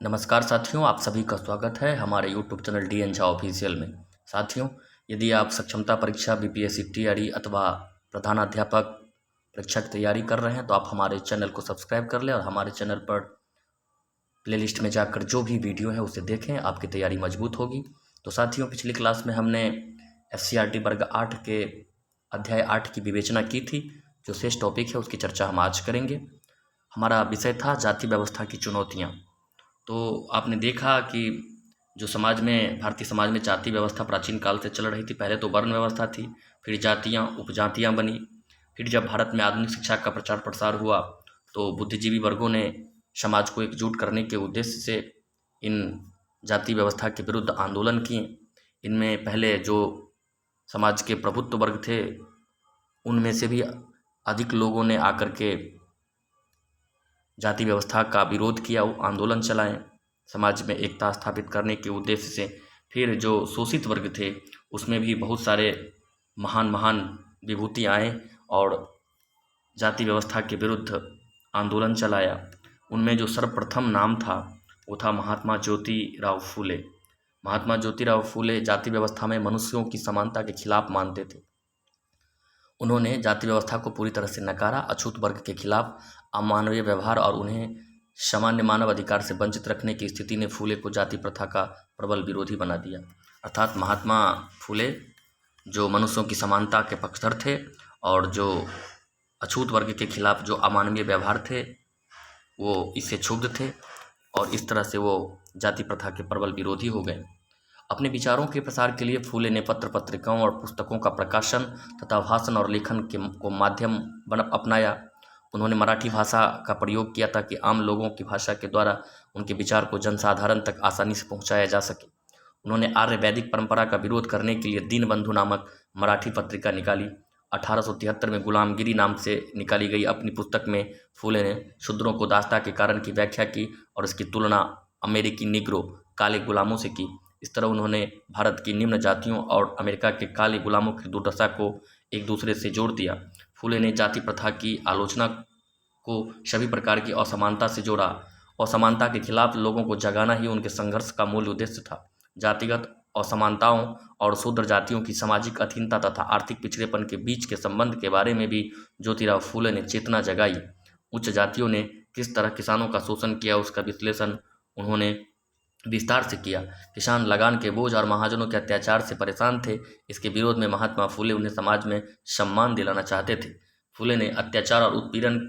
नमस्कार साथियों, आप सभी का स्वागत है हमारे YouTube channel D N Jha official में। साथियों, यदि आप सक्षमता परीक्षा बीपीएससी टीआरई अथवा प्रधानाध्यापक परीक्षा की तैयारी कर रहे हैं तो आप हमारे चैनल को सब्सक्राइब कर लें और हमारे चैनल पर प्लेलिस्ट में जाकर जो भी वीडियो है उसे देखें, आपकी तैयारी मजबूत होगी। तो साथियों, पिछली क्लास में हमने SCRT वर्ग 8 के अध्याय 8 की विवेचना की थी। जो शेष टॉपिक है उसकी चर्चा हम आज करेंगे। हमारा विषय था जाति व्यवस्था की चुनौतियाँ। तो आपने देखा कि जो समाज में, भारतीय समाज में जाति व्यवस्था प्राचीन काल से चल रही थी। पहले तो वर्ण व्यवस्था थी, फिर जातियाँ, उपजातियाँ बनी। फिर जब भारत में आधुनिक शिक्षा का प्रचार प्रसार हुआ तो बुद्धिजीवी वर्गों ने समाज को एकजुट करने के उद्देश्य से इन जाति व्यवस्था के विरुद्ध आंदोलन किए। इनमें पहले जो समाज के प्रभुत्व वर्ग थे उनमें से भी अधिक लोगों ने आकर के जाति व्यवस्था का विरोध किया, वो आंदोलन चलाएं समाज में एकता स्थापित करने के उद्देश्य से। फिर जो शोषित वर्ग थे उसमें भी बहुत सारे महान महान विभूति आए और जाति व्यवस्था के विरुद्ध आंदोलन चलाया। उनमें जो सर्वप्रथम नाम था वो था महात्मा ज्योतिराव फूले। महात्मा ज्योतिराव फूले जाति व्यवस्था में मनुष्यों की समानता के खिलाफ मानते थे। उन्होंने जाति व्यवस्था को पूरी तरह से नकारा, अछूत वर्ग के खिलाफ अमानवीय व्यवहार और उन्हें सामान्य मानव अधिकार से वंचित रखने की स्थिति ने फूले को जाति प्रथा का प्रबल विरोधी बना दिया। अर्थात महात्मा फूले जो मनुष्यों की समानता के पक्षधर थे और जो अछूत वर्ग के खिलाफ जो अमानवीय व्यवहार थे वो इससे क्षुब्ध थे और इस तरह से वो जाति प्रथा के प्रबल विरोधी हो गए। अपने विचारों के प्रसार के लिए फूले ने पत्र पत्रिकाओं और पुस्तकों का प्रकाशन तथा भाषण और लेखन को माध्यम अपनाया। उन्होंने मराठी भाषा का प्रयोग किया ताकि आम लोगों की भाषा के द्वारा उनके विचार को जनसाधारण तक आसानी से पहुंचाया जा सके। उन्होंने आर्य वैदिक परंपरा का विरोध करने के लिए दीनबंधु नामक मराठी पत्रिका निकाली। 1873 में गुलामगिरी नाम से निकाली गई अपनी पुस्तक में फूले ने शूद्रों को दासता के कारण की व्याख्या की और इसकी तुलना अमेरिकी निग्रो काले गुलामों से की। इस तरह उन्होंने भारत की निम्न जातियों और अमेरिका के काले गुलामों की दुर्दशा को एक दूसरे से जोड़ दिया। फूले ने जाति प्रथा की आलोचना को सभी प्रकार की असमानता से जोड़ा। असमानता के खिलाफ लोगों को जगाना ही उनके संघर्ष का मूल उद्देश्य था। जातिगत असमानताओं और शूद्र जातियों की सामाजिक अधीनता तथा आर्थिक पिछड़ेपन के बीच के संबंध के बारे में भी ज्योतिराव फूले ने चेतना जगाई। उच्च जातियों ने किस तरह किसानों का शोषण किया उसका विश्लेषण उन्होंने विस्तार से किया। किसान लगान के बोझ और महाजनों के अत्याचार से परेशान थे। इसके विरोध में महात्मा फूले उन्हें समाज में सम्मान दिलाना चाहते थे। फूले ने अत्याचार और उत्पीड़न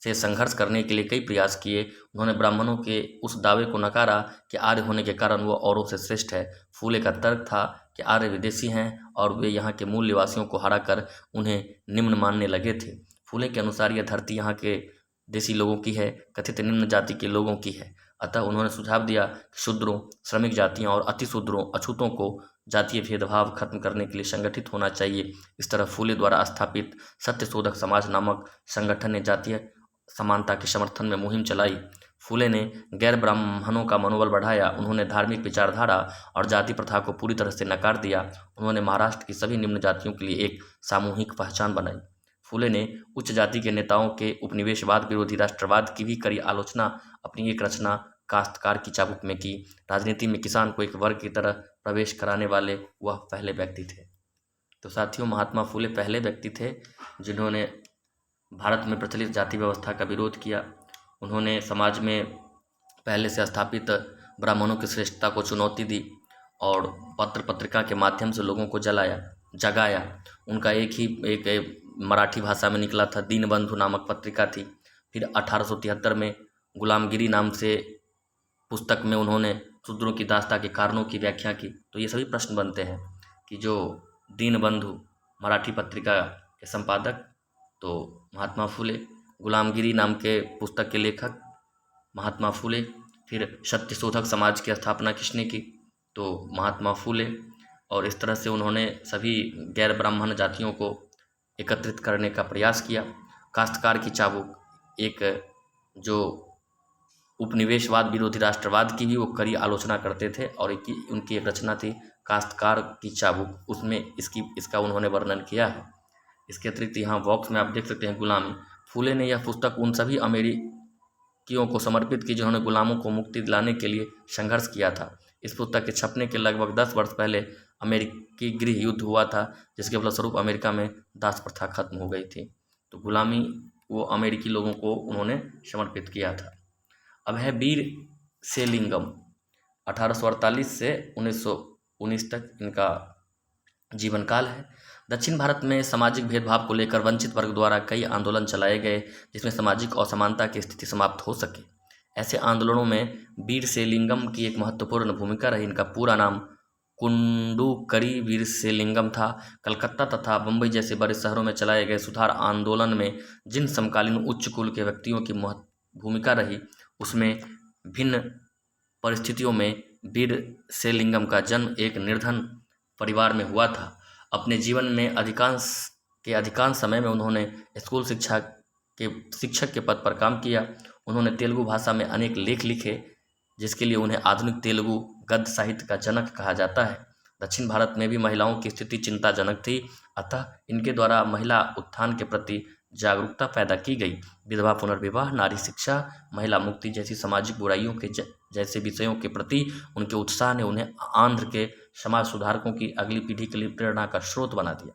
से संघर्ष करने के लिए कई प्रयास किए। उन्होंने ब्राह्मणों के उस दावे को नकारा कि आर्य होने के कारण वो औरों से श्रेष्ठ है। फूले का तर्क था कि आर्य विदेशी हैं और वे यहाँ के मूल निवासियों को हराकर उन्हें निम्न मानने लगे थे। फूले के अनुसार यह धरती यहाँ के देशी लोगों की है, कथित निम्न जाति के लोगों की है। अतः उन्होंने सुझाव दिया कि शूद्रों, श्रमिक जातियों और अतिशूद्रों, अछूतों को जातीय भेदभाव खत्म करने के लिए संगठित होना चाहिए। इस तरह फूले द्वारा स्थापित सत्यशोधक समाज नामक संगठन ने जातीय समानता के समर्थन में मुहिम चलाई। फूले ने गैर ब्राह्मणों का मनोबल बढ़ाया। उन्होंने धार्मिक विचारधारा और जाति प्रथा को पूरी तरह से नकार दिया। उन्होंने महाराष्ट्र की सभी निम्न जातियों के लिए एक सामूहिक पहचान बनाई। फूले ने उच्च जाति के नेताओं के उपनिवेशवाद विरोधी राष्ट्रवाद की भी कड़ी आलोचना अपनी एक रचना काश्तकार की चाबुक में की। राजनीति में किसान को एक वर्ग की तरह प्रवेश कराने वाले वह पहले व्यक्ति थे। तो साथियों, महात्मा फूले पहले व्यक्ति थे जिन्होंने भारत में प्रचलित जाति व्यवस्था का विरोध किया। उन्होंने समाज में पहले से स्थापित ब्राह्मणों की श्रेष्ठता को चुनौती दी और पत्र पत्रिका के माध्यम से लोगों को जगाया। उनका एक मराठी भाषा में निकला था दीनबंधु नामक पत्रिका थी। फिर 1873 में गुलामगिरी नाम से पुस्तक में उन्होंने शूद्रों की दासता के कारणों की व्याख्या की। तो ये सभी प्रश्न बनते हैं कि जो दीनबंधु मराठी पत्रिका के संपादक तो महात्मा फूले, गुलामगिरी नाम के पुस्तक के लेखक महात्मा फूले, फिर सत्यशोधक समाज की स्थापना किसने की तो महात्मा फूले। और इस तरह से उन्होंने सभी गैर ब्राह्मण जातियों को एकत्रित करने का प्रयास किया। काश्तकार की चाबुक, एक जो उपनिवेशवाद विरोधी राष्ट्रवाद की भी वो कड़ी आलोचना करते थे और उनकी एक रचना थी काश्तकार की चाबुक, उसमें इसका उन्होंने वर्णन किया है। इसके अतिरिक्त यहाँ बॉक्स में आप देख सकते हैं गुलामी। फूले ने यह पुस्तक उन सभी अमेरिकी पुस्तकियों को समर्पित की जिन्होंने गुलामों को मुक्ति दिलाने के लिए संघर्ष किया था। इस पुस्तक के छपने के लगभग 10 वर्ष पहले अमेरिकी गृह युद्ध हुआ था, जिसके फलस्वरूप अमेरिका में दास प्रथा खत्म हो गई थी। तो गुलामी वो अमेरिकी लोगों को उन्होंने समर्पित किया था। अब है वीर सेलिंगम, 1848 से 1919 तक इनका जीवन काल है। दक्षिण भारत में सामाजिक भेदभाव को लेकर वंचित वर्ग द्वारा कई आंदोलन चलाए गए जिसमें सामाजिक असमानता की स्थिति समाप्त हो सके। ऐसे आंदोलनों में वीर सेलिंगम की एक महत्वपूर्ण भूमिका रही। इनका पूरा नाम कुंडूकरी वीरसेलिंगम था। कलकत्ता तथा मुंबई जैसे बड़े शहरों में चलाए गए सुधार आंदोलन में जिन समकालीन उच्च कुल के व्यक्तियों की भूमिका रही, उसमें भिन्न परिस्थितियों में वीरसेलिंगम का जन्म एक निर्धन परिवार में हुआ था। अपने जीवन में अधिकांश समय में उन्होंने स्कूल शिक्षक के पद पर काम किया। उन्होंने तेलुगु भाषा में अनेक लेख लिखे, जिसके लिए उन्हें आधुनिक तेलुगु गद्य साहित्य का जनक कहा जाता है। दक्षिण भारत में भी महिलाओं की स्थिति चिंताजनक थी, अतः इनके द्वारा महिला उत्थान के प्रति जागरूकता पैदा की गई। विधवा पुनर्विवाह, नारी शिक्षा, महिला मुक्ति जैसी सामाजिक बुराइयों के जैसे विषयों के प्रति उनके उत्साह ने उन्हें आंध्र के समाज सुधारकों की अगली पीढ़ी के लिए प्रेरणा का स्रोत बना दिया।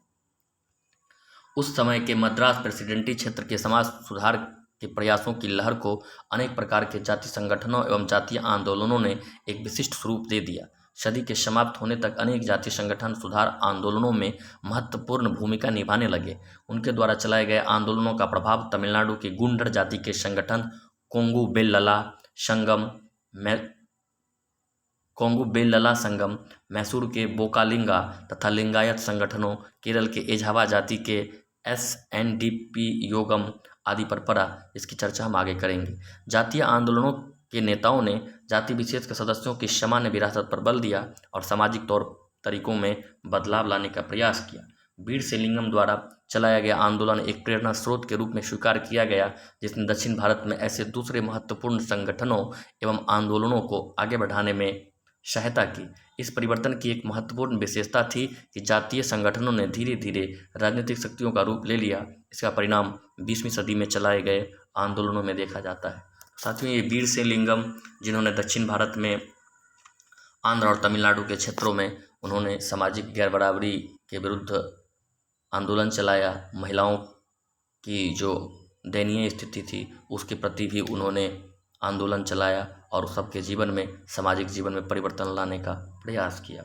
उस समय के मद्रास प्रेसिडेंटी क्षेत्र के समाज सुधार के प्रयासों की लहर को अनेक प्रकार के जाति संगठनों एवं जातीय आंदोलनों ने एक विशिष्ट स्वरूप दे दिया। सदी के समाप्त होने तक अनेक जातीय संगठन सुधार आंदोलनों में महत्वपूर्ण भूमिका निभाने लगे। उनके द्वारा चलाए गए आंदोलनों का प्रभाव तमिलनाडु के गुंडर जाति के संगठन कोंगू बेल्लला संगम, मैसूर के बोकालिंगा तथा लिंगायत संगठनों, केरल के एझावा जाति के SNDP योगम आदि पर पड़ा। इसकी चर्चा हम आगे करेंगे। जातीय आंदोलनों के नेताओं ने जाति विशेष के सदस्यों की सामान्य विरासत पर बल दिया और सामाजिक तौर तरीकों में बदलाव लाने का प्रयास किया। वीरसेलिंगम द्वारा चलाया गया आंदोलन एक प्रेरणा स्रोत के रूप में स्वीकार किया गया, जिसने दक्षिण भारत में ऐसे दूसरे महत्वपूर्ण संगठनों एवं आंदोलनों को आगे बढ़ाने में सहायता की। इस परिवर्तन की एक महत्वपूर्ण विशेषता थी कि जातीय संगठनों ने धीरे धीरे राजनीतिक शक्तियों का रूप ले लिया। इसका परिणाम 20वीं सदी में चलाए गए आंदोलनों में देखा जाता है। साथियों, ये वीरसेलिंगम जिन्होंने दक्षिण भारत में आंध्र और तमिलनाडु के क्षेत्रों में उन्होंने सामाजिक गैर बराबरी के विरुद्ध आंदोलन चलाया, महिलाओं की जो दयनीय स्थिति थी उसके प्रति भी उन्होंने आंदोलन चलाया और सबके जीवन में, सामाजिक जीवन में परिवर्तन लाने का प्रयास किया।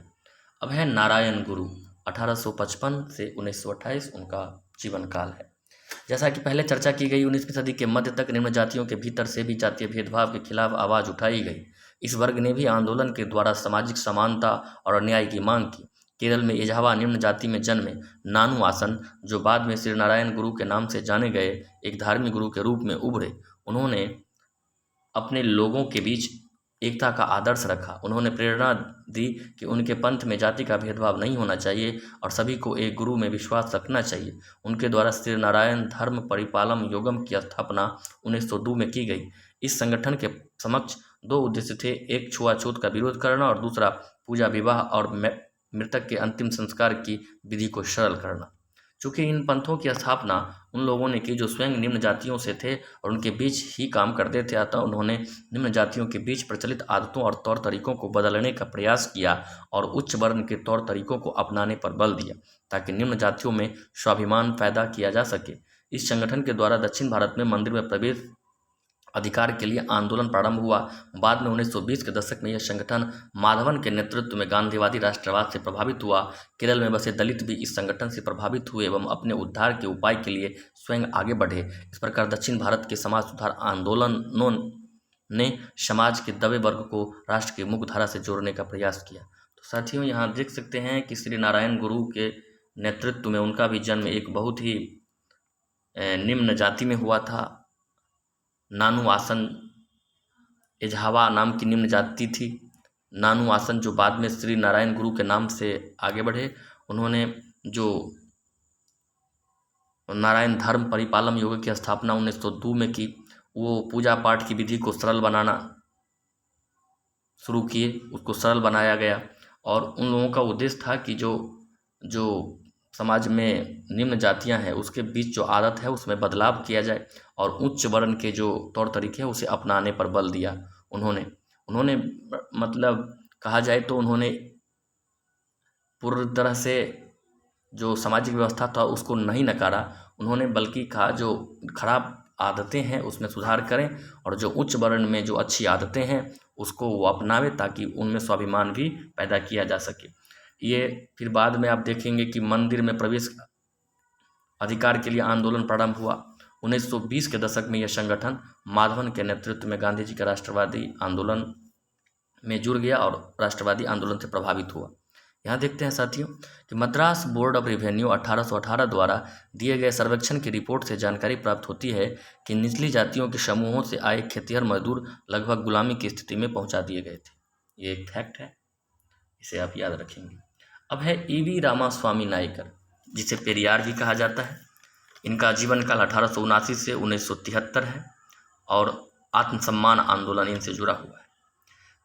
अब है नारायण गुरु, 1855 से 1928 उनका जीवन काल है। जैसा कि पहले चर्चा की गई, 19वीं सदी के मध्य तक निम्न जातियों के भीतर से भी जातीय भेदभाव के खिलाफ आवाज़ उठाई गई। इस वर्ग ने भी आंदोलन के द्वारा सामाजिक समानता और न्याय की मांग की। केरल में एझावा निम्न जाति में जन्मे नानू आसन, जो बाद में श्री नारायण गुरु के नाम से जाने गए, एक धार्मिक गुरु के रूप में उभरे। उन्होंने अपने लोगों के बीच एकता का आदर्श रखा। उन्होंने प्रेरणा दी कि उनके पंथ में जाति का भेदभाव नहीं होना चाहिए और सभी को एक गुरु में विश्वास रखना चाहिए। उनके द्वारा श्री नारायण धर्म परिपालम योगम की स्थापना 1902 में की गई। इस संगठन के समक्ष दो उद्देश्य थे, एक छुआछूत का विरोध करना और दूसरा पूजा, विवाह और मृतक के अंतिम संस्कार की विधि को सरल करना। चूँकि इन पंथों की स्थापना उन लोगों ने की जो स्वयं निम्न जातियों से थे और उनके बीच ही काम करते थे, अतः उन्होंने निम्न जातियों के बीच प्रचलित आदतों और तौर तरीकों को बदलने का प्रयास किया और उच्च वर्ण के तौर तरीकों को अपनाने पर बल दिया ताकि निम्न जातियों में स्वाभिमान पैदा किया जा सके। इस संगठन के द्वारा दक्षिण भारत में मंदिर में प्रवेश अधिकार के लिए आंदोलन प्रारंभ हुआ। बाद में 1920 के दशक में यह संगठन माधवन के नेतृत्व में गांधीवादी राष्ट्रवाद से प्रभावित हुआ। केरल में बसे दलित भी इस संगठन से प्रभावित हुए एवं अपने उद्धार के उपाय के लिए स्वयं आगे बढ़े। इस प्रकार दक्षिण भारत के समाज सुधार आंदोलनों ने समाज के दबे वर्ग को राष्ट्र की मुख्य धारा से जोड़ने का प्रयास किया। तो साथियों, यहाँ देख सकते हैं कि श्री नारायण गुरु के नेतृत्व में उनका भी जन्म एक बहुत ही निम्न जाति में हुआ था। नानू आसन एझावा नाम की निम्न जाति थी। नानू आसन जो बाद में श्री नारायण गुरु के नाम से आगे बढ़े, उन्होंने जो नारायण धर्म परिपालम योग की स्थापना 1902 में की, वो पूजा पाठ की विधि को सरल बनाना शुरू किए, उसको सरल बनाया गया और उन लोगों का उद्देश्य था कि जो समाज में निम्न जातियां हैं उसके बीच जो आदत है उसमें बदलाव किया जाए और उच्च वर्ण के जो तौर तरीके हैं उसे अपनाने पर बल दिया उन्होंने उन्होंने मतलब कहा जाए तो उन्होंने पूरी तरह से जो सामाजिक व्यवस्था था उसको नहीं नकारा, उन्होंने बल्कि कहा जो खराब आदतें हैं उसमें सुधार करें और जो उच्च वर्ण में जो अच्छी आदतें हैं उसको वो अपनावे ताकि उनमें स्वाभिमान भी पैदा किया जा सके। ये फिर बाद में आप देखेंगे कि मंदिर में प्रवेश अधिकार के लिए आंदोलन प्रारंभ हुआ। 1920 के दशक में यह संगठन माधवन के नेतृत्व में गांधी जी के राष्ट्रवादी आंदोलन में जुड़ गया और राष्ट्रवादी आंदोलन से प्रभावित हुआ। यहाँ देखते हैं साथियों कि मद्रास बोर्ड ऑफ रेवेन्यू 1818 द्वारा दिए गए सर्वेक्षण की रिपोर्ट से जानकारी प्राप्त होती है कि निचली जातियों के समूहों से आए खेतिहर मजदूर लगभग गुलामी की स्थिति में पहुंचा दिए गए थे। ये एक फैक्ट है, इसे आप याद रखेंगे। अब है ईवी रामास्वामी नायकर, जिसे पेरियार भी कहा जाता है। इनका जीवन काल 1879 से 1973 है और आत्मसम्मान आंदोलन इनसे जुड़ा हुआ है।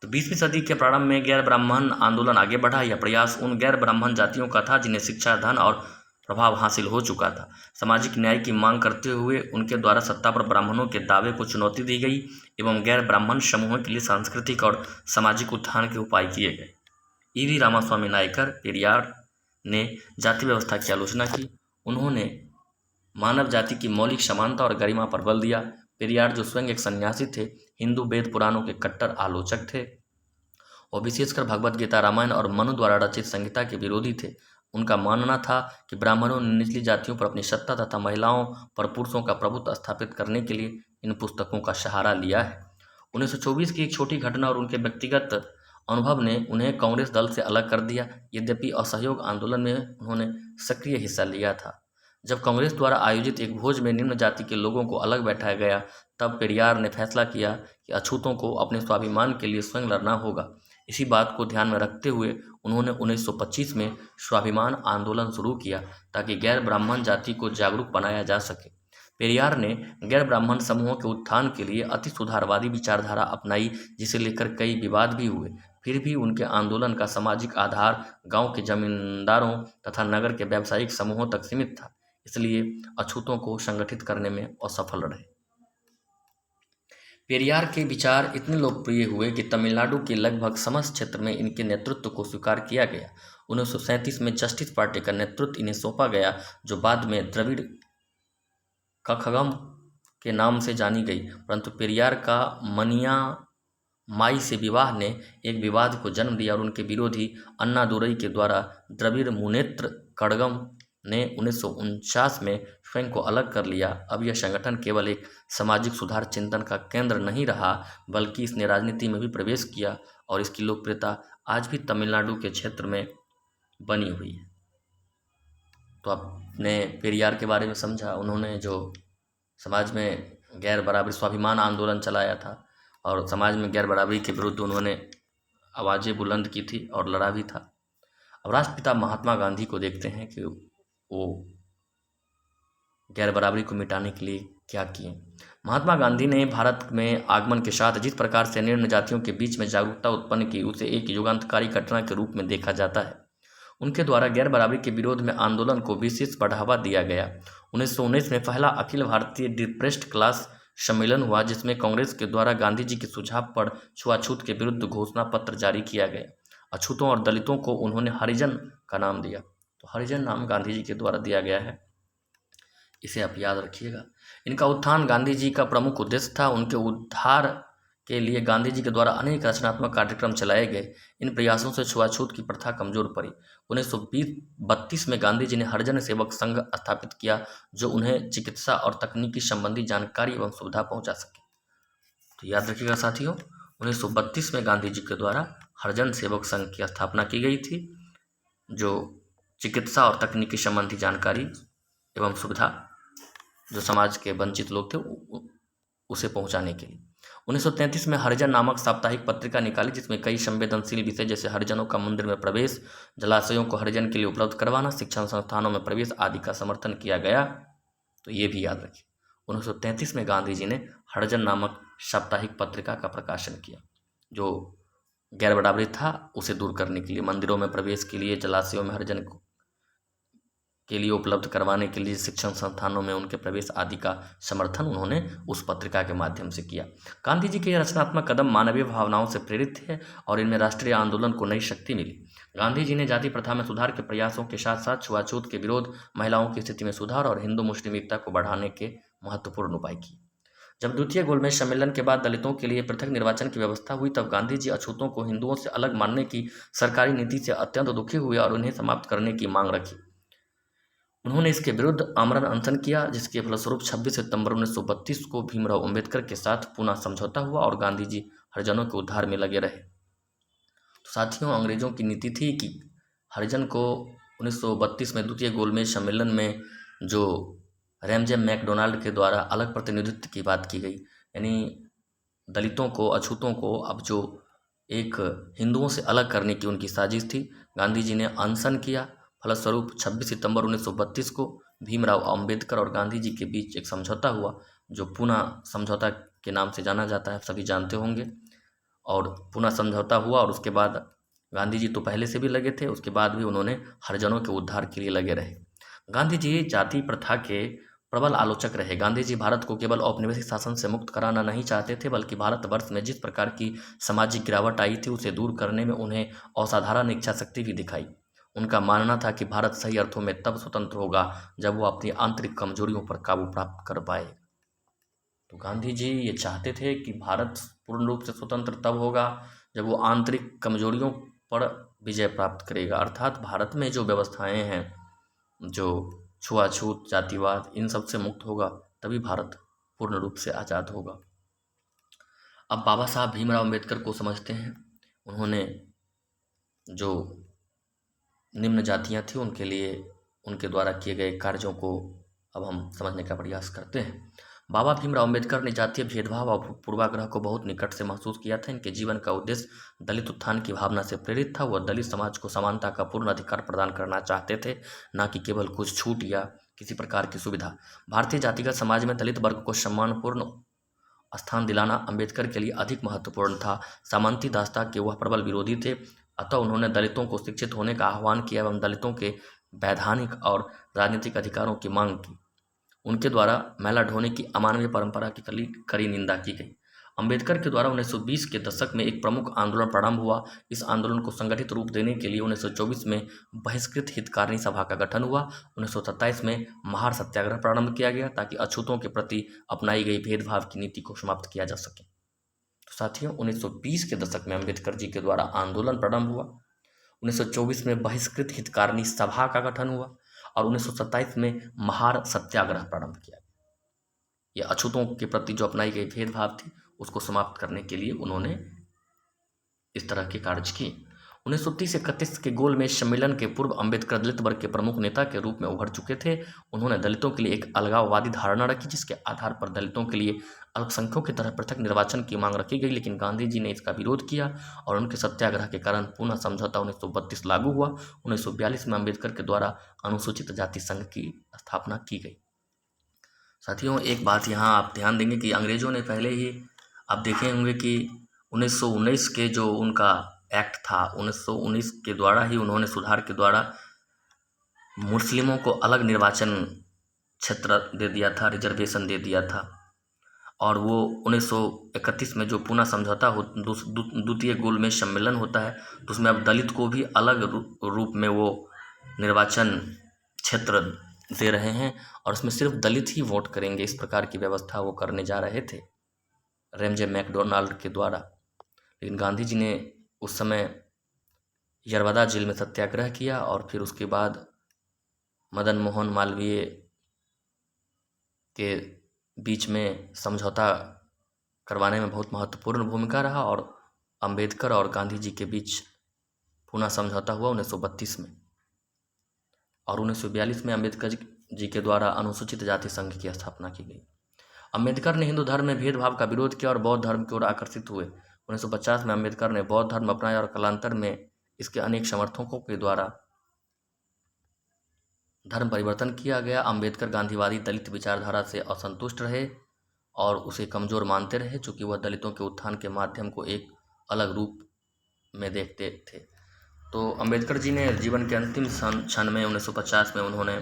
तो 20वीं सदी के प्रारंभ में गैर ब्राह्मण आंदोलन आगे बढ़ा। यह प्रयास उन गैर ब्राह्मण जातियों का था जिन्हें शिक्षा, धन और प्रभाव हासिल हो चुका था। सामाजिक न्याय की मांग करते हुए उनके द्वारा सत्ता पर ब्राह्मणों के दावे को चुनौती दी गई एवं गैर ब्राह्मण समूहों के लिए सांस्कृतिक और सामाजिक उत्थान के उपाय किए गए। ईवी रामास्वामी नायकर पेरियार ने जाति व्यवस्था की आलोचना की। उन्होंने मानव जाति की मौलिक समानता और गरिमा पर बल दिया। पेरियार जो स्वयं एक सन्यासी थे, हिंदू वेद पुराणों के कट्टर आलोचक थे और विशेषकर भगवत गीता, रामायण और मनु द्वारा रचित संहिता के विरोधी थे। उनका मानना था कि ब्राह्मणों ने निचली जातियों पर अपनी सत्ता तथा महिलाओं पर पुरुषों का प्रभुत्व स्थापित करने के लिए इन पुस्तकों का सहारा लिया है। 1924 की एक छोटी घटना और उनके व्यक्तिगत अनुभव ने उन्हें कांग्रेस दल से अलग कर दिया। यद्यपि असहयोग आंदोलन में उन्होंने सक्रिय हिस्सा लिया था। जब कांग्रेस द्वारा आयोजित एक भोज में निम्न जाति के लोगों को अलग बैठाया गया, तब पेरियार ने फैसला किया कि अछूतों को अपने स्वाभिमान के लिए स्वयं लड़ना होगा। इसी बात को ध्यान में रखते हुए उन्होंने 1925 में स्वाभिमान आंदोलन शुरू किया ताकि गैर ब्राह्मण जाति को जागरूक बनाया जा सके। पेरियार ने गैर ब्राह्मण समूहों के उत्थान के लिए अति सुधारवादी विचारधारा अपनाई, जिसे लेकर कई विवाद भी हुए। फिर भी उनके आंदोलन का सामाजिक आधार गांव के जमींदारों तथा नगर के व्यावसायिक समूहों तक सीमित था, इसलिए अछूतों को संगठित करने में असफल रहे। पेरियार के विचार इतने लोकप्रिय हुए कि तमिलनाडु के लगभग समस्त क्षेत्र में इनके नेतृत्व को स्वीकार किया गया। 1937 में जस्टिस पार्टी का नेतृत्व इन्हें सौंपा गया, जो बाद में द्रविड़ कखगम के नाम से जानी गई। परंतु पेरियार का मनिया माई से विवाह ने एक विवाद को जन्म दिया और उनके विरोधी अन्नादुरई के द्वारा द्रविड़ मुनेत्र कड़गम ने 1949 में स्वयं को अलग कर लिया। अब यह संगठन केवल एक सामाजिक सुधार चिंतन का केंद्र नहीं रहा, बल्कि इसने राजनीति में भी प्रवेश किया और इसकी लोकप्रियता आज भी तमिलनाडु के क्षेत्र में बनी हुई है। तो आपने पेरियार के बारे में समझा। उन्होंने जो समाज में गैर बराबरी स्वाभिमान आंदोलन चलाया था और समाज में गैर बराबरी के विरुद्ध उन्होंने आवाज़ें बुलंद की थी और लड़ा भी था। अब राष्ट्रपिता महात्मा गांधी को देखते हैं कि वो गैर बराबरी को मिटाने के लिए क्या किए। महात्मा गांधी ने भारत में आगमन के साथ जिस प्रकार से निम्न जातियों के बीच में जागरूकता उत्पन्न की, उसे एक युगांतकारी घटना के रूप में देखा जाता है। उनके द्वारा गैर बराबरी के विरोध में आंदोलन को विशेष बढ़ावा दिया गया। 1919 में पहला अखिल भारतीय डिप्रेस्ड क्लास सम्मेलन हुआ, जिसमें कांग्रेस के द्वारा गांधी जी के सुझाव पर छुआछूत के विरुद्ध घोषणा पत्र जारी किया गया। अछूतों और दलितों को उन्होंने हरिजन का नाम दिया। तो हरिजन नाम गांधी जी के द्वारा दिया गया है, इसे आप याद रखिएगा। इनका उत्थान गांधी जी का प्रमुख उद्देश्य था। उनके उद्धार के लिए गांधी जी के द्वारा अनेक रचनात्मक कार्यक्रम चलाए गए। इन प्रयासों से छुआछूत की प्रथा कमजोर पड़ी। 1932 में गांधी जी ने हरिजन सेवक संघ स्थापित किया, जो उन्हें चिकित्सा और तकनीकी संबंधी जानकारी एवं सुविधा पहुंचा सके। तो याद रखिएगा साथियों, 1932 में गांधी जी के द्वारा हरिजन सेवक संघ की स्थापना की गई थी, जो चिकित्सा और तकनीकी संबंधी जानकारी एवं सुविधा जो समाज के वंचित लोग थे उसे पहुंचाने के लिए। 1933 में हरिजन नामक साप्ताहिक पत्रिका निकाली, जिसमें कई संवेदनशील विषय जैसे हरिजनों का मंदिर में प्रवेश, जलाशयों को हरिजन के लिए उपलब्ध करवाना, शिक्षण संस्थानों में प्रवेश आदि का समर्थन किया गया। तो ये भी याद रखिए, 1933 में गांधी जी ने हरिजन नामक साप्ताहिक पत्रिका का प्रकाशन किया, जो गैर बराबरी था उसे दूर करने के लिए, मंदिरों में प्रवेश के लिए, जलाशयों में हरिजन के लिए उपलब्ध करवाने के लिए शिक्षण संस्थानों में उनके प्रवेश आदि का समर्थन उन्होंने उस पत्रिका के माध्यम से किया। गांधी जी के ये रचनात्मक कदम मानवीय भावनाओं से प्रेरित थे और इनमें राष्ट्रीय आंदोलन को नई शक्ति मिली। गांधी जी ने जाति प्रथा में सुधार के प्रयासों के साथ साथ छुआछूत के विरोध, महिलाओं की स्थिति में सुधार और हिंदू मुस्लिम एकता को बढ़ाने के महत्वपूर्ण उपाय किए। जब द्वितीय गोलमेज सम्मेलन के बाद दलितों के लिए पृथक निर्वाचन की व्यवस्था हुई, तब गांधी जी अछूतों को हिंदुओं से अलग मानने की सरकारी नीति से अत्यंत दुखी हुए और उन्हें समाप्त करने की मांग रखी। उन्होंने इसके विरुद्ध आमरण अनशन किया, जिसके फलस्वरूप 26 सितंबर 1932 को भीमराव अंबेडकर के साथ पुनः समझौता हुआ और गांधी जी हरिजनों के उद्धार में लगे रहे। तो साथियों, अंग्रेजों की नीति थी कि हरिजन को 1932 में द्वितीय गोलमेज सम्मेलन में जो रैमजे मैकडोनाल्ड के द्वारा अलग प्रतिनिधित्व की बात की गई, यानी दलितों को, अछूतों को अब जो एक हिंदुओं से अलग करने की उनकी साजिश थी। गांधी जी ने अनशन किया। फलस्वरूप 26 सितंबर 1932 को भीमराव अंबेडकर और गांधी जी के बीच एक समझौता हुआ, जो पूना समझौता के नाम से जाना जाता है, सभी जानते होंगे। और पूना समझौता हुआ और उसके बाद गांधी जी तो पहले से भी लगे थे, उसके बाद भी उन्होंने हरिजनों के उद्धार के लिए लगे रहे। गांधी जी जाति प्रथा के प्रबल आलोचक रहे। गांधी जी भारत को केवल औपनिवेशिक शासन से मुक्त कराना नहीं चाहते थे, बल्कि भारतवर्ष में जिस प्रकार की सामाजिक गिरावट आई थी उसे दूर करने में उन्हें असाधारण इच्छा शक्ति भी दिखाई। उनका मानना था कि भारत सही अर्थों में तब स्वतंत्र होगा जब वो अपनी आंतरिक कमजोरियों पर काबू प्राप्त कर पाए। तो गांधी जी ये चाहते थे कि भारत पूर्ण रूप से स्वतंत्र तब होगा जब वो आंतरिक कमजोरियों पर विजय प्राप्त करेगा, अर्थात भारत में जो व्यवस्थाएं हैं, जो छुआछूत, जातिवाद, इन सब से मुक्त होगा, तभी भारत पूर्ण रूप से आज़ाद होगा। अब बाबा साहब भीमराव अंबेडकर को समझते हैं। उन्होंने जो निम्न जातियां थी उनके लिए उनके द्वारा किए गए कार्यों को अब हम समझने का प्रयास करते हैं। बाबा भीमराव अंबेडकर ने जातीय भेदभाव और पूर्वाग्रह को बहुत निकट से महसूस किया था। इनके जीवन का उद्देश्य दलित उत्थान की भावना से प्रेरित था। वह दलित समाज को समानता का पूर्ण अधिकार प्रदान करना चाहते थे, न कि केवल कुछ छूट या किसी प्रकार की सुविधा। भारतीय जातिगत समाज में दलित वर्ग को सम्मानपूर्ण स्थान दिलाना अंबेडकर के लिए अधिक महत्वपूर्ण था। सामंती दासता के वह प्रबल विरोधी थे, अतः उन्होंने दलितों को शिक्षित होने का आह्वान किया एवं दलितों के वैधानिक और राजनीतिक अधिकारों की मांग की। उनके द्वारा मैला ढोने की अमानवीय परंपरा की कड़ी निंदा की गई। अंबेडकर के द्वारा 1920 के दशक में एक प्रमुख आंदोलन प्रारंभ हुआ। इस आंदोलन को संगठित रूप देने के लिए 1924 में बहिष्कृत हितकारिणी सभा का गठन हुआ। 1927 में महार सत्याग्रह प्रारंभ किया गया ताकि अछूतों के प्रति अपनाई गई भेदभाव की नीति को समाप्त किया जा सके। तो साथियों, 1920 के दशक में अंबेडकर जी के द्वारा आंदोलन प्रारंभ हुआ। 1924 में बहिष्कृत हितकारिणी सभा का गठन हुआ और 1927 में महार सत्याग्रह प्रारंभ किया। ये अछूतों के प्रति जो अपनाई गई भेदभाव थी उसको समाप्त करने के लिए उन्होंने इस तरह के कार्य किए। 1930-31 के गोलमेज सम्मेलन के पूर्व अंबेडकर दलित वर्ग के प्रमुख नेता के रूप में उभर चुके थे। उन्होंने दलितों के लिए एक अलगाववादी धारणा रखी, जिसके आधार पर दलितों के लिए अल्पसंख्यकों की तरह पृथक निर्वाचन की मांग रखी गई, लेकिन गांधी जी ने इसका विरोध किया और उनके सत्याग्रह के कारण पुनः समझौता 1932 लागू हुआ। 1942 में अंबेडकर के द्वारा अनुसूचित जाति संघ की स्थापना की गई। साथियों, एक बात यहाँ आप ध्यान देंगे कि अंग्रेजों ने पहले ही आप देखे होंगे कि 1919 के जो उनका एक्ट था, 1919 के द्वारा ही उन्होंने सुधार के द्वारा मुस्लिमों को अलग निर्वाचन क्षेत्र दे दिया था, रिजर्वेशन दे दिया था। और वो 1931 में जो पुनः समझौता हो, द्वितीय गोलमेज सम्मेलन होता है, तो उसमें अब दलित को भी अलग रूप में वो निर्वाचन क्षेत्र दे रहे हैं और उसमें सिर्फ दलित ही वोट करेंगे। इस प्रकार की व्यवस्था वो करने जा रहे थे रैमजे मैकडोनाल्ड के द्वारा। लेकिन गांधी जी ने उस समय यरवदा जेल में सत्याग्रह किया और फिर उसके बाद मदन मोहन मालवीय के बीच में समझौता करवाने में बहुत महत्वपूर्ण भूमिका रहा और अंबेडकर और गांधी जी के बीच पुनः समझौता हुआ 1932 में। और 1942 में अंबेडकर जी के द्वारा अनुसूचित जाति संघ की स्थापना की गई। अंबेडकर ने हिंदू धर्म में भेदभाव का विरोध किया और बौद्ध धर्म की ओर आकर्षित हुए। 1950 में अंबेडकर ने बौद्ध धर्म अपनाया और कालांतर में इसके अनेक समर्थकों के द्वारा धर्म परिवर्तन किया गया। अंबेडकर गांधीवादी दलित विचारधारा से असंतुष्ट रहे और उसे कमजोर मानते रहे, चूँकि वह दलितों के उत्थान के माध्यम को एक अलग रूप में देखते थे। तो अंबेडकर जी ने जीवन के अंतिम क्षण में 1950 में उन्होंने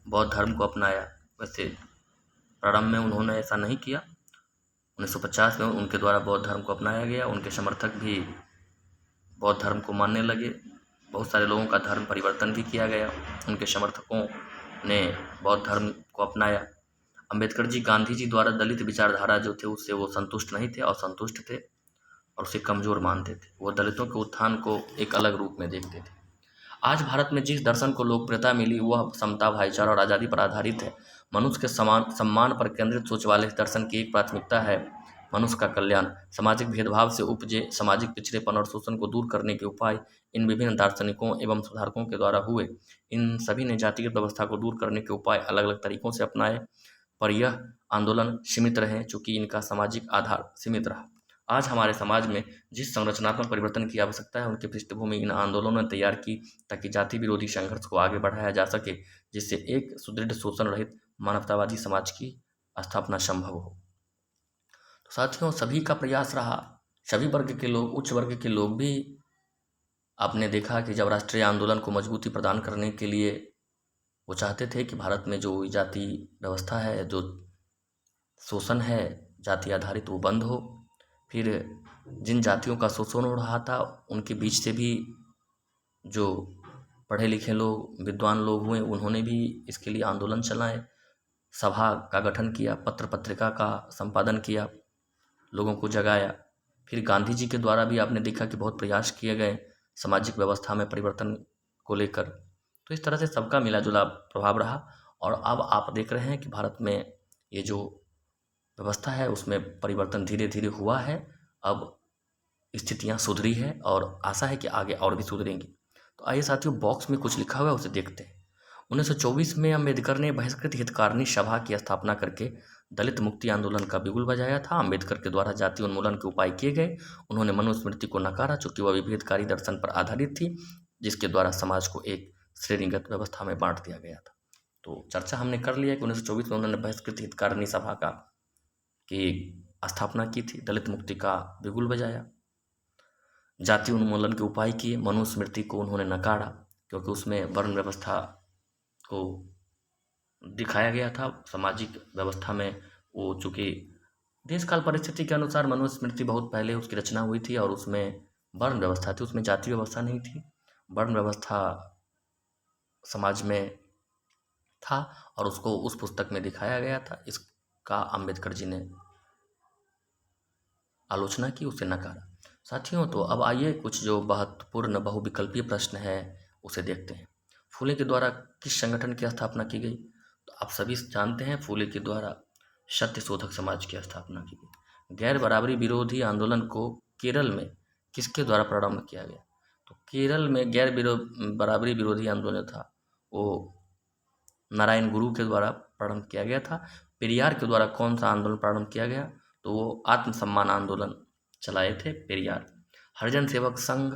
बौद्ध धर्म को अपनाया। वैसे प्रारंभ में उन्होंने ऐसा नहीं किया। 1950 में उनके द्वारा बौद्ध धर्म को अपनाया गया। उनके समर्थक भी बौद्ध धर्म को मानने लगे। बहुत सारे लोगों का धर्म परिवर्तन भी किया गया। उनके समर्थकों ने बौद्ध धर्म को अपनाया। अंबेडकर जी गांधी जी द्वारा दलित विचारधारा जो थे उससे वो संतुष्ट नहीं थे, असंतुष्ट थे और उसे कमज़ोर मानते थे। वो दलितों के उत्थान को एक अलग रूप में देखते थे। आज भारत में जिस दर्शन को लोकप्रियता मिली वह समता, भाईचारा और आज़ादी पर आधारित है। मनुष्य के सम्मान पर केंद्रित सोच वाले इस दर्शन की एक प्राथमिकता है मनुष्य का कल्याण। सामाजिक भेदभाव से उपजे सामाजिक पिछड़ेपन और शोषण को दूर करने के उपाय इन विभिन्न दार्शनिकों एवं सुधारकों के द्वारा हुए। इन सभी ने जातिगत व्यवस्था को दूर करने के उपाय अलग अलग तरीकों से अपनाए, पर यह आंदोलन सीमित रहे चूँकि इनका सामाजिक आधार सीमित रहा। आज हमारे समाज में जिस संरचनात्मक परिवर्तन की आवश्यकता है उनकी पृष्ठभूमि इन आंदोलनों ने तैयार की ताकि जाति विरोधी संघर्ष को आगे बढ़ाया जा सके, जिससे एक सुदृढ़ शोषण रहित मानवतावादी समाज की स्थापना संभव हो। तो साथियों, सभी का प्रयास रहा, सभी वर्ग के लोग, उच्च वर्ग के लोग भी आपने देखा कि जब राष्ट्रीय आंदोलन को मजबूती प्रदान करने के लिए वो चाहते थे कि भारत में जो जाति व्यवस्था है, जो शोषण है जाति आधारित, वो बंद हो। फिर जिन जातियों का शोषण हो रहा था उनके बीच से भी जो पढ़े लिखे लोग, विद्वान लोग हुए, उन्होंने भी इसके लिए आंदोलन चलाए, सभा का गठन किया, पत्र पत्रिका का संपादन किया, लोगों को जगाया। फिर गांधी जी के द्वारा भी आपने देखा कि बहुत प्रयास किए गए सामाजिक व्यवस्था में परिवर्तन को लेकर। तो इस तरह से सबका मिला जुला प्रभाव रहा और अब आप देख रहे हैं कि भारत में ये जो व्यवस्था है उसमें परिवर्तन धीरे धीरे हुआ है। अब स्थितियां सुधरी है और आशा है कि आगे और भी सुधरेंगी। तो आइए साथियों, बॉक्स में कुछ लिखा हुआ है उसे देखते हैं। 1924 में अम्बेडकर ने बहिष्कृत हितकारिणी सभा की स्थापना करके दलित मुक्ति आंदोलन का बिगुल बजाया था। अम्बेडकर के द्वारा जाति उन्मूलन के उपाय किए गए। उन्होंने मनुस्मृति को नकारा चूँकि वह विभेदकारी दर्शन पर आधारित थी, जिसके द्वारा समाज को एक श्रेणीगत व्यवस्था में बांट दिया गया था। तो चर्चा हमने कर लिया कि 1924 में उन्होंने बहिष्कृत हितकारिणी सभा की स्थापना की थी, दलित मुक्ति का बिगुल बजाया, जाति उन्मूलन के उपाय किए, मनुस्मृति को उन्होंने नकारा क्योंकि उसमें वर्ण व्यवस्था को दिखाया गया था। सामाजिक व्यवस्था में वो चूँकि देश काल परिस्थिति के अनुसार मनुस्मृति बहुत पहले उसकी रचना हुई थी और उसमें वर्ण व्यवस्था थी, उसमें जाति व्यवस्था नहीं थी। वर्ण व्यवस्था समाज में था और उसको उस पुस्तक में दिखाया गया था। इसका अम्बेडकर जी ने आलोचना की, उसे नकारा। साथियों, तो अब आइए कुछ जो महत्वपूर्ण बहुविकल्पीय प्रश्न है उसे देखते हैं। फूले के द्वारा किस संगठन की स्थापना की गई? तो आप सभी जानते हैं फूले के द्वारा सत्य शोधक समाज की स्थापना की गई। गैर बराबरी विरोधी आंदोलन को केरल में किसके द्वारा प्रारंभ किया गया? तो केरल में बराबरी विरोधी आंदोलन था वो नारायण गुरु के द्वारा प्रारंभ किया गया था। पेरियार के द्वारा कौन सा आंदोलन प्रारंभ किया गया? तो वो आत्मसम्मान आंदोलन चलाए थे पेरियार। हरिजन सेवक संघ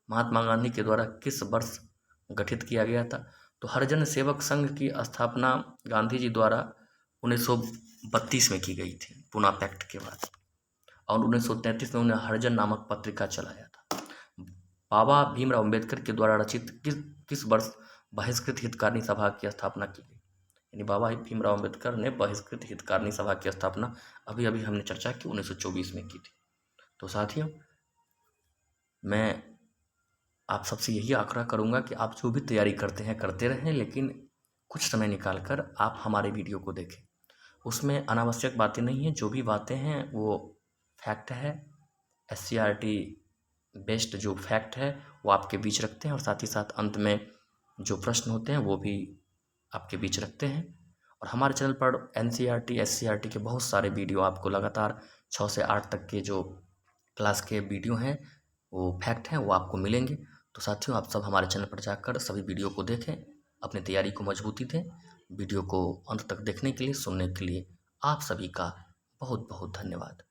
महात्मा गांधी के द्वारा किस वर्ष गठित किया गया था? तो हरिजन सेवक संघ की स्थापना गांधी जी द्वारा 1932 में की गई थी, पूना पैक्ट के बाद, और 1933 में उन्हें हरिजन नामक पत्रिका चलाया था। बाबा भीमराव अम्बेडकर के द्वारा रचित किस वर्ष बहिष्कृत हितकारिणी सभा की स्थापना की गई? यानी बाबा भीमराव अम्बेडकर ने बहिष्कृत हितकारिणी सभा की स्थापना अभी अभी हमने चर्चा की 1924 में की थी। तो साथियों, मैं आप सबसे यही आग्रह करूंगा कि आप जो भी तैयारी करते हैं करते रहें, लेकिन कुछ समय निकाल कर आप हमारे वीडियो को देखें। उसमें अनावश्यक बातें नहीं हैं, जो भी बातें हैं वो फैक्ट है। SCERT बेस्ड जो फैक्ट है वो आपके बीच रखते हैं और साथ ही साथ अंत में जो प्रश्न होते हैं वो भी आपके बीच रखते हैं। और हमारे चैनल पर NCERT SCERT के बहुत सारे वीडियो आपको लगातार 6 से 8 तक के जो क्लास के वीडियो हैं वो फैक्ट हैं वो आपको मिलेंगे। तो साथियों, आप सब हमारे चैनल पर जाकर सभी वीडियो को देखें, अपनी तैयारी को मजबूती दें। वीडियो को अंत तक देखने के लिए, सुनने के लिए आप सभी का बहुत बहुत धन्यवाद।